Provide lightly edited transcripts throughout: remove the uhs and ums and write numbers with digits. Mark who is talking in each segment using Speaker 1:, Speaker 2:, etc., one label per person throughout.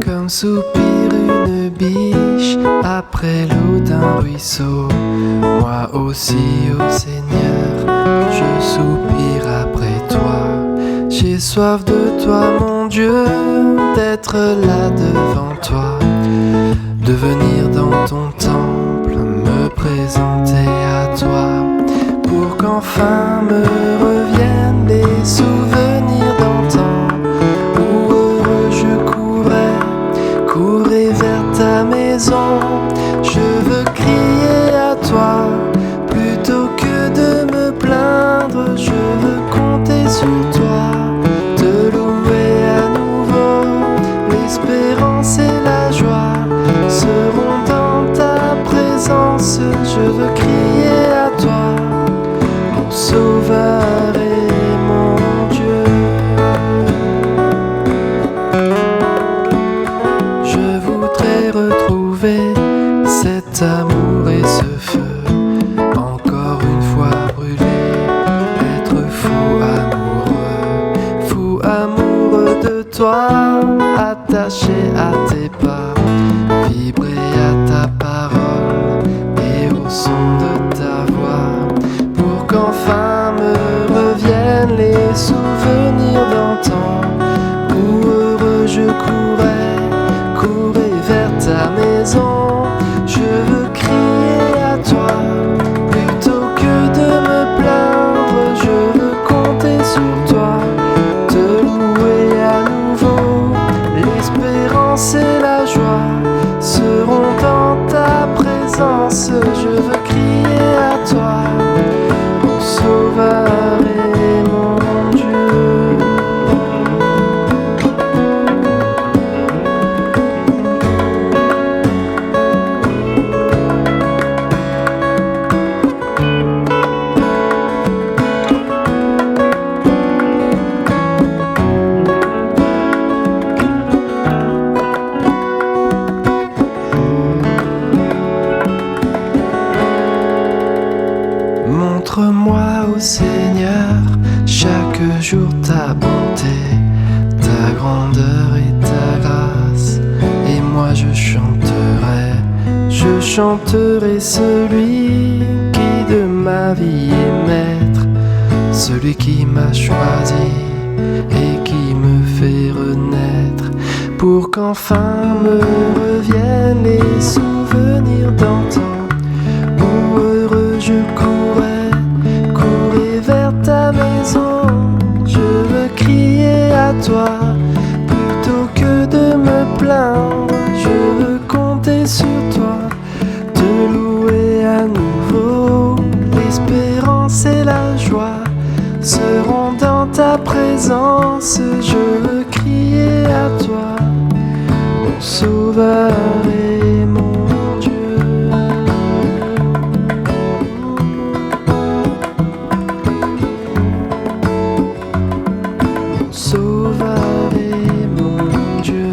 Speaker 1: Comme soupire une biche après l'eau d'un ruisseau, moi aussi, ô Seigneur, je soupire après toi. J'ai soif de toi, mon Dieu, d'être là devant toi, de venir dans ton temple, me présenter à toi, pour qu'enfin me reviennent les souvenirs d'antan, où heureux je courais vers ta maison. Je veux crier à toi, plutôt que de me plaindre, je veux compter sur toi, te louer à nouveau. L'espérance et la joie seront dans ta présence. Je veux crier à toi, mon Sauveur et mon Dieu. Je voudrais retrouver cet amour et ce feu, encore une fois brûlé, être fou amoureux de toi, attaché à tes pas, vibrer à ta parole et au son de ta voix, pour qu'enfin me reviennent les souvenirs d'antan, où heureux je courais vers ta maison. Je veux crier à toi, plutôt que de me plaindre, je veux compter sur toi, te louer à nouveau. L'espérance et la joie seront dans ta présence. Je veux crier à toi, mon Sauveur et mon Dieu. Montre-moi, ô Seigneur, chaque jour ta bonté, ta grandeur et ta grâce, et moi je chanterai celui qui de ma vie est maître, celui qui m'a choisi et qui me fait renaître, pour qu'enfin me reviennent les souvenirs d'antan, où heureux je courais vers ta maison. Je veux crier à toi, plutôt que de me plaindre, je veux compter sur toi, te louer à nouveau. L'espérance et la joie seront dans ta présence. Je veux crier à toi, mon Sauveur et mon Dieu. Mon Sauveur et mon Dieu.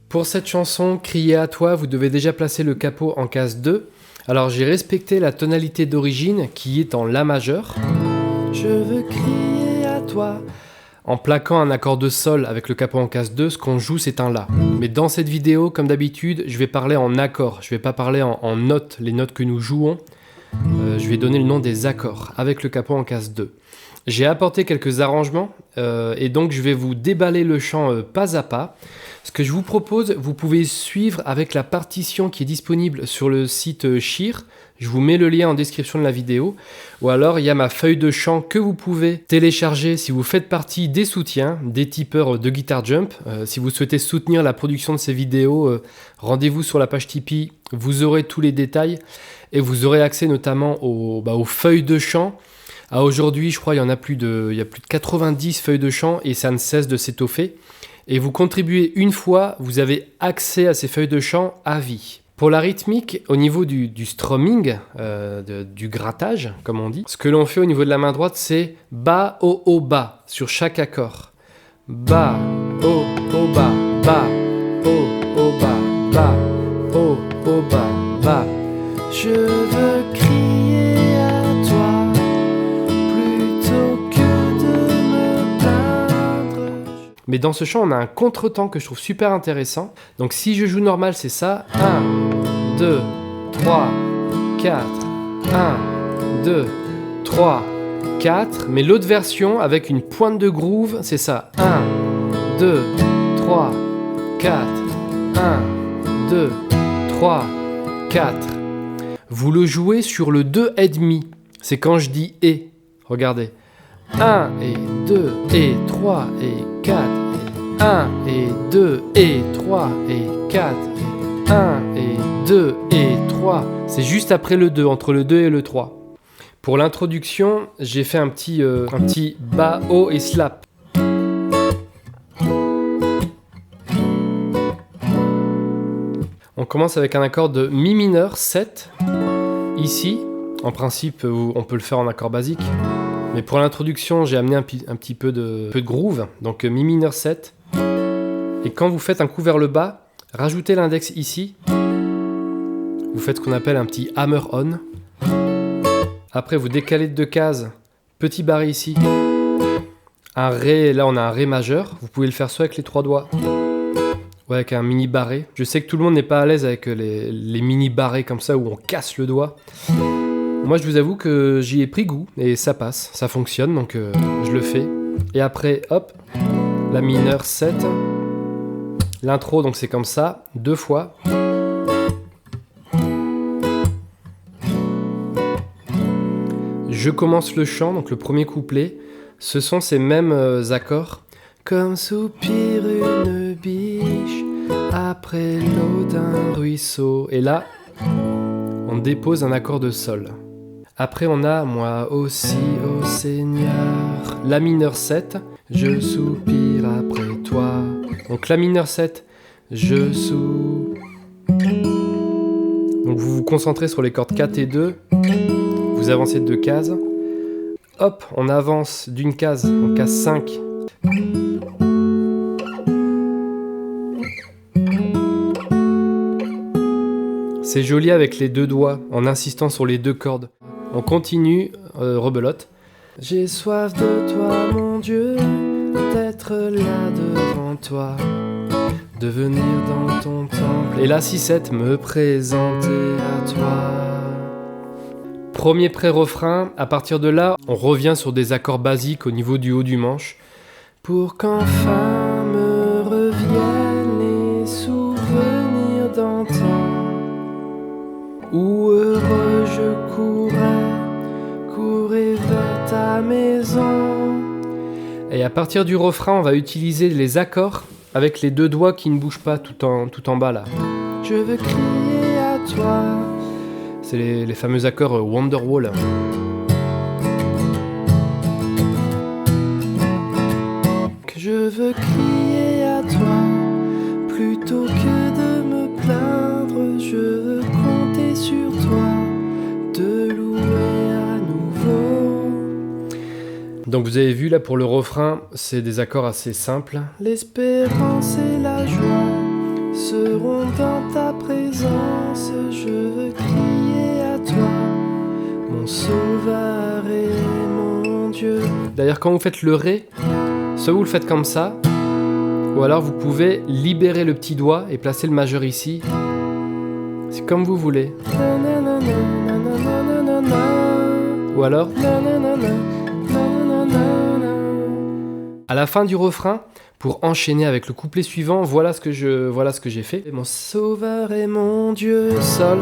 Speaker 2: Pour cette chanson, Crier à toi, vous devez déjà placer le capot en case 2. Alors j'ai respecté la tonalité d'origine qui est en La majeur. Je veux crier à toi. En plaquant un accord de sol avec le capot en case 2, ce qu'on joue c'est un La. Mais dans cette vidéo, comme d'habitude, je vais parler en accords. Je vais pas parler en notes, les notes que nous jouons. Je vais donner le nom des accords avec le capot en case 2. J'ai apporté quelques arrangements et donc je vais vous déballer le chant pas à pas. Ce que je vous propose, vous pouvez suivre avec la partition qui est disponible sur le site Shear. Je vous mets le lien en description de la vidéo. Ou alors, il y a ma feuille de chant que vous pouvez télécharger si vous faites partie des soutiens, des tipeurs de Guitar Jump. Si vous souhaitez soutenir la production de ces vidéos, rendez-vous sur la page Tipeee. Vous aurez tous les détails et vous aurez accès notamment aux feuilles de chant. Aujourd'hui, je crois, il y a plus de 90 feuilles de chant et ça ne cesse de s'étoffer. Et vous contribuez une fois, vous avez accès à ces feuilles de chant à vie. Pour la rythmique, au niveau du strumming, du grattage, comme on dit, ce que l'on fait au niveau de la main droite, c'est bas, haut, haut, bas, sur chaque accord. Bas, haut, haut, bas, bas, haut, haut, bas, bas, haut, haut, bas, bas.
Speaker 1: Je veux crier à toi plutôt que de me plaindre.
Speaker 2: Mais dans ce chant, on a un contretemps que je trouve super intéressant. Donc si je joue normal, c'est ça. 1, 2, 3, 4. 1, 2, 3, 4. Mais l'autre version, avec une pointe de groove, c'est ça. 1, 2, 3, 4. 1, 2, 3, 4. Vous le jouez sur le 2,5. C'est quand je dis « et ». Regardez. 1 et 2 et 3 et 4 et 1 et 2 et 3 et 4 et 1 et 2 et 3. C'est juste après le 2, entre le 2 et le 3. Pour l'introduction, j'ai fait un petit bas, haut et slap. On commence avec un accord de mi mineur 7. Ici, en principe, on peut le faire en accord basique. Mais pour l'introduction, j'ai amené un petit peu de groove, donc mi mineur 7. Et quand vous faites un coup vers le bas, rajoutez l'index ici. Vous faites ce qu'on appelle un petit hammer on. Après, vous décalez de 2 cases, petit barré ici. Un ré, là on a un ré majeur. Vous pouvez le faire soit avec les 3 doigts, ou avec un mini barré. Je sais que tout le monde n'est pas à l'aise avec les mini barrés comme ça où on casse le doigt. Moi, je vous avoue que j'y ai pris goût et ça passe, ça fonctionne, donc je le fais. Et après, hop, la mineure 7. L'intro, donc c'est comme ça, 2 fois. Je commence le chant, donc le premier couplet. Ce sont ces mêmes accords.
Speaker 1: Comme soupire une biche après l'eau d'un ruisseau.
Speaker 2: Et là, on dépose un accord de sol. Après, on a moi aussi, ô Seigneur. La mineure 7, je soupire après toi. Donc la mineure 7, je soupire. Donc vous vous concentrez sur les cordes 4 et 2. Vous avancez de 2 cases. Hop, on avance d'une case, on case 5. C'est joli avec les 2 doigts, en insistant sur les 2 cordes. On continue, rebelote.
Speaker 1: J'ai soif de toi, mon Dieu, d'être là devant toi, de venir dans ton temple.
Speaker 2: Et là, 6-7, me présenter à toi. Premier pré-refrain, à partir de là, on revient sur des accords basiques au niveau du haut du manche.
Speaker 1: Pour qu'enfin me reviennent les souvenirs d'antan, où heureux je courais vers ta maison.
Speaker 2: Et à partir du refrain, on va utiliser les accords avec les 2 doigts qui ne bougent pas tout en bas là.
Speaker 1: Je veux crier à toi.
Speaker 2: C'est les fameux accords Wonderwall.
Speaker 1: Je veux crier à toi plutôt que de me plaindre. Je veux compter sur toi, te louer à nouveau.
Speaker 2: Donc vous avez vu là pour le refrain, c'est des accords assez simples.
Speaker 1: L'espérance et la joie seront dans ta présence. Je veux crier à toi, mon sauveur et mon Dieu.
Speaker 2: D'ailleurs quand vous faites le ré, soit vous le faites comme ça, ou alors vous pouvez libérer le petit doigt et placer le majeur ici. C'est comme vous voulez. Ou alors, à la fin du refrain, pour enchaîner avec le couplet suivant. Voilà ce que j'ai fait. Mon sauveur et mon Dieu, sol,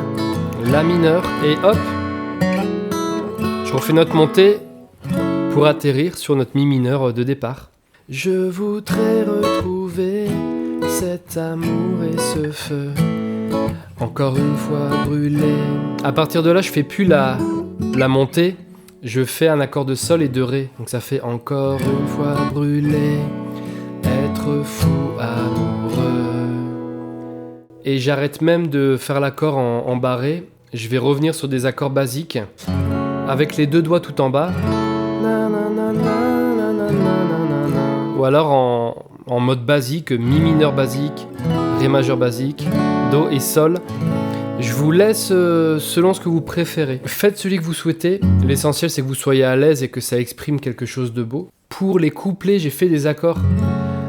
Speaker 2: la mineur, et hop, je refais notre montée pour atterrir sur notre mi mineur de départ. Je voudrais retrouver cet amour et ce feu, encore une fois brûlé. À partir de là, je fais plus la montée, je fais un accord de sol et de ré. Donc ça fait encore une fois brûlé, être fou amoureux. Et j'arrête même de faire l'accord en barré. Je vais revenir sur des accords basiques avec les deux doigts tout en bas. Ou alors en mode basique, mi mineur basique, ré majeur basique, do et sol. Je vous laisse selon ce que vous préférez. Faites celui que vous souhaitez. L'essentiel, c'est que vous soyez à l'aise et que ça exprime quelque chose de beau. Pour les couplets, j'ai fait des accords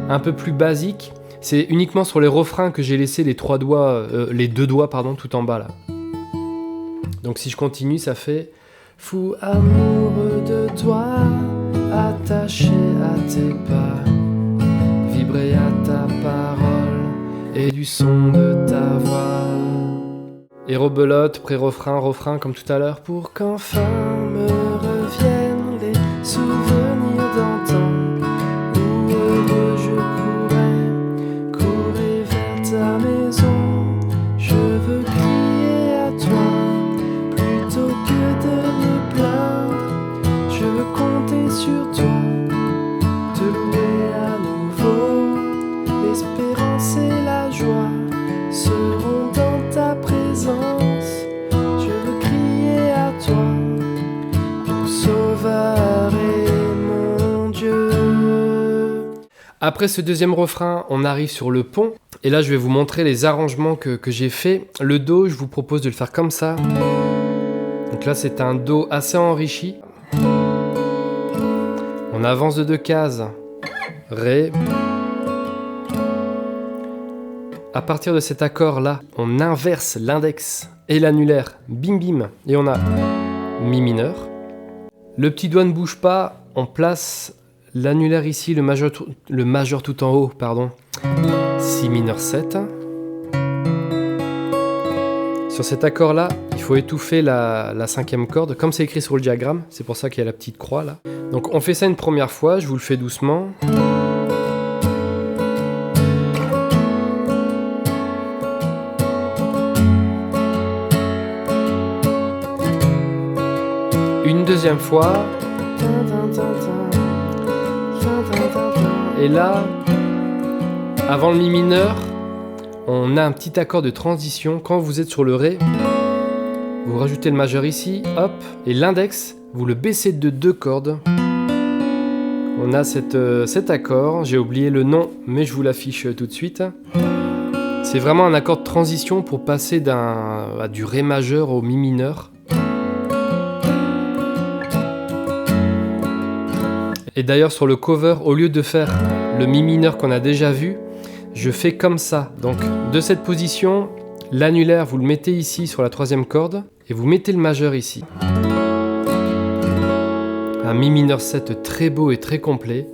Speaker 2: un peu plus basiques. C'est uniquement sur les refrains que j'ai laissé les deux doigts tout en bas là. Donc si je continue, ça fait fou amoureux de toi, attaché à tes pas, vibrer à ta parole et du son de ta voix. Et rebelote, pré-refrain, refrain comme tout à l'heure. Pour qu'enfin me reviennent les souvenirs d'antan, où heureux je courais vers ta maison. Je veux crier à toi, plutôt que de me plaindre. Je veux compter sur toi, te louer à nouveau. L'espérance et la joie seront dans ta présence. Je veux crier à toi, mon sauveur et mon Dieu. Après ce deuxième refrain, on arrive sur le pont. Et là, je vais vous montrer les arrangements que j'ai fait. Le do, je vous propose de le faire comme ça. Donc là, c'est un do assez enrichi. On avance de 2 cases. Ré. À partir de cet accord-là, on inverse l'index et l'annulaire. Bim bim. Et on a mi mineur. Le petit doigt ne bouge pas. On place l'annulaire ici, le majeur tout en haut, pardon. Si mineur 7. Sur cet accord-là, il faut étouffer la 5e corde, comme c'est écrit sur le diagramme. C'est pour ça qu'il y a la petite croix là. Donc on fait ça une première fois, je vous le fais doucement. Une deuxième fois. Et là, avant le mi mineur, on a un petit accord de transition. Quand vous êtes sur le ré, vous rajoutez le majeur ici, hop, et l'index, vous le baissez de 2 cordes. On a cet accord, j'ai oublié le nom, mais je vous l'affiche tout de suite. C'est vraiment un accord de transition pour passer du ré majeur au mi mineur. Et d'ailleurs sur le cover, au lieu de faire le mi mineur qu'on a déjà vu, je fais comme ça. Donc de cette position, l'annulaire vous le mettez ici sur la 3e corde et vous mettez le majeur ici. Un mi mineur 7 très beau et très complet.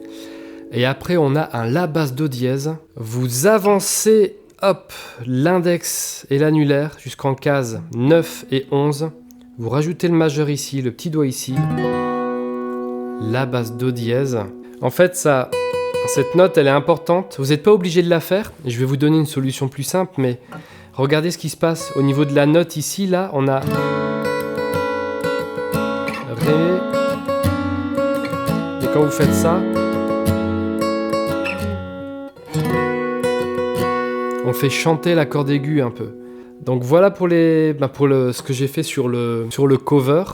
Speaker 2: Et après on a un la basse do dièse. Vous avancez, hop, l'index et l'annulaire jusqu'en case 9 et 11. Vous rajoutez le majeur ici, le petit doigt ici. La basse do dièse. En fait, cette note, elle est importante. Vous n'êtes pas obligé de la faire. Je vais vous donner une solution plus simple, mais regardez ce qui se passe au niveau de la note ici. Là, on a Ré. Et quand vous faites ça, on fait chanter la corde aiguë un peu. Donc voilà pour ce que j'ai fait sur le cover.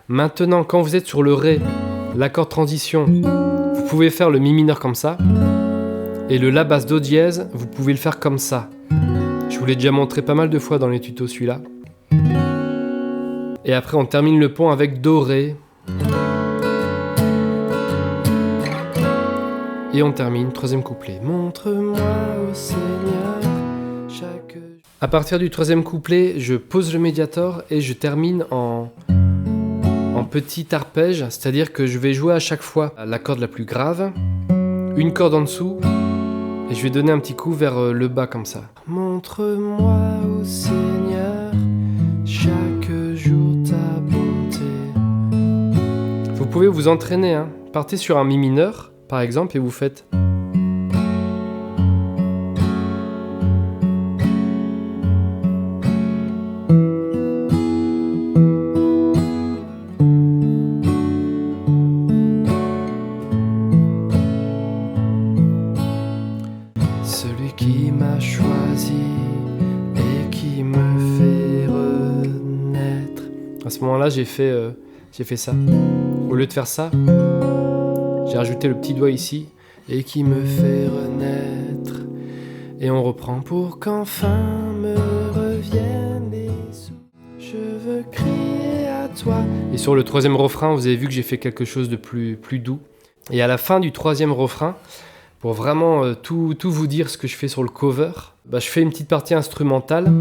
Speaker 2: Maintenant, quand vous êtes sur le Ré, l'accord transition, vous pouvez faire le mi mineur comme ça. Et le la basse do dièse, vous pouvez le faire comme ça. Je vous l'ai déjà montré pas mal de fois dans les tutos celui-là. Et après on termine le pont avec do ré. Et on termine, 3e couplet. Montre-moi au Seigneur chaque... À partir du 3e couplet, je pose le médiator et je termine en petit arpège, c'est-à-dire que je vais jouer à chaque fois la corde la plus grave, une corde en dessous Et je vais donner un petit coup vers le bas comme ça. Montre-moi, ô Seigneur, chaque jour ta bonté. Vous pouvez vous entraîner, hein. Partez sur un mi mineur, par exemple, et vous faites... Celui qui m'a choisi et qui me fait renaître. À ce moment-là, j'ai fait ça. Au lieu de faire ça, j'ai rajouté le petit doigt ici et qui me fait renaître. Et on reprend pour qu'enfin me reviennent les sous. Je veux crier à toi. Et sur le troisième refrain, vous avez vu que j'ai fait quelque chose de plus doux. Et à la fin du troisième refrain, pour vraiment tout vous dire ce que je fais sur le cover, je fais une petite partie instrumentale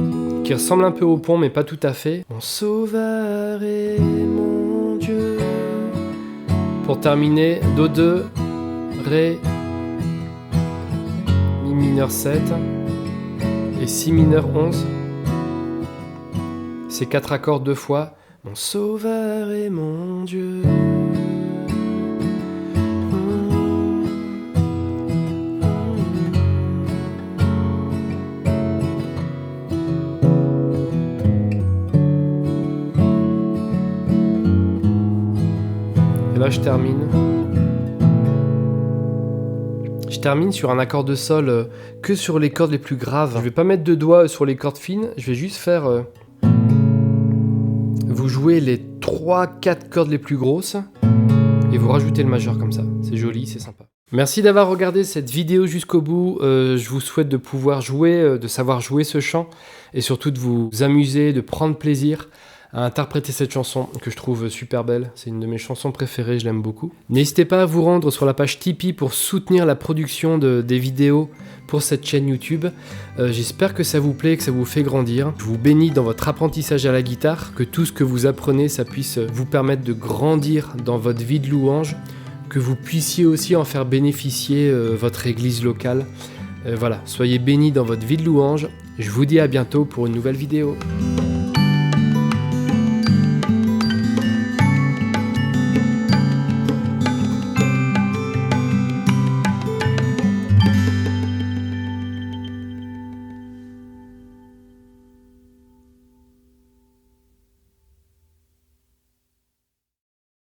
Speaker 2: qui ressemble un peu au pont, mais pas tout à fait. Mon sauveur et mon Dieu. Pour terminer, Do 2, Ré, Mi mineur 7 et Si mineur 11. Ces 4 accords 2 fois. Mon sauveur et mon Dieu. Et là, je termine. Je termine sur un accord de sol que sur les cordes les plus graves. Je vais pas mettre de doigts sur les cordes fines, je vais juste faire... vous jouez les 3-4 cordes les plus grosses et vous rajoutez le majeur comme ça. C'est joli, c'est sympa. Merci d'avoir regardé cette vidéo jusqu'au bout. Je vous souhaite de pouvoir jouer, de savoir jouer ce chant et surtout de vous amuser, de prendre plaisir à interpréter cette chanson que je trouve super belle. C'est une de mes chansons préférées, je l'aime beaucoup. N'hésitez pas à vous rendre sur la page Tipeee pour soutenir la production des vidéos pour cette chaîne YouTube. J'espère que ça vous plaît, que ça vous fait grandir. Je vous bénis dans votre apprentissage à la guitare, que tout ce que vous apprenez, ça puisse vous permettre de grandir dans votre vie de louange, que vous puissiez aussi en faire bénéficier votre église locale. Voilà, soyez bénis dans votre vie de louange. Je vous dis à bientôt pour une nouvelle vidéo.